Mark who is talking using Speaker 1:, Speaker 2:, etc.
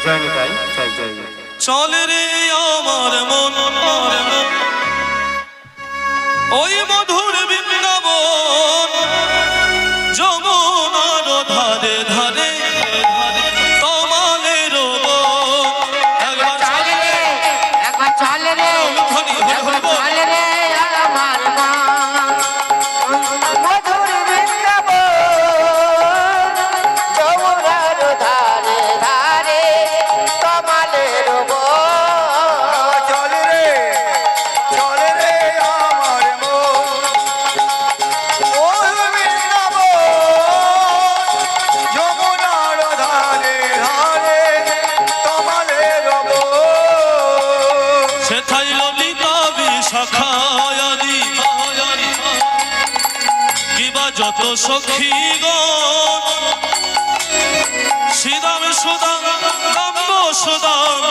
Speaker 1: জয় নিতাই, জয় জয়।
Speaker 2: চল রে আমার মন ওই মধুর বৃন্দাবন, যমুনার ধারে ধারে তমালের বন। একবার চল রে,
Speaker 3: একবার চল রে, একবার চল রে আমার মন মধুর বৃন্দাবন, যমুনার ধারে ধারে তমালের বন।
Speaker 4: চল রে আমার মন ওই বৃন্দাবন, যমুনার ধারে ধারে তমালের বন।
Speaker 2: সেথায় ললিতা বিশাখায়াদি কিবা যত সখীগণ, শ্রীদাম সুদাম দাম্ব সুদাম